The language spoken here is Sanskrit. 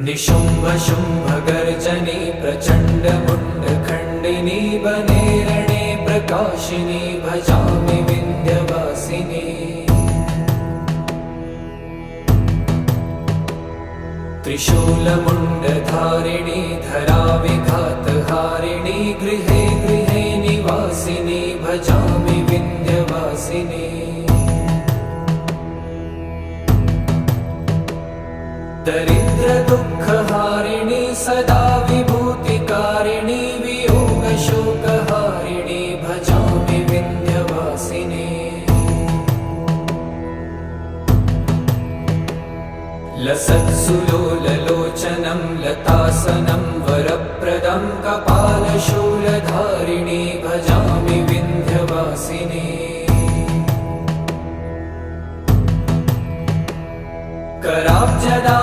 निशुम्भ शुम्भ गर्जनी प्रचण्ड मुण्ड खण्डिनी बने रणे प्रकाशिनी भजामि विन्ध्यवासिनी। त्रिशूलमुण्डधारिणी धरा विघातहारिणी गृहे गृहे निवासिनी भजामि विन्ध्यवासिनी। दरिद्र दुःखहारिणी सदा विभूतिकारिणी वियोगशोकहारिणी भजामि विन्ध्यवासिनी। लसत्सुलोललोचनं लतासनं वरप्रदं कपालशूलधारिणी भजामि विन्ध्यवासिनी। कराब्जदा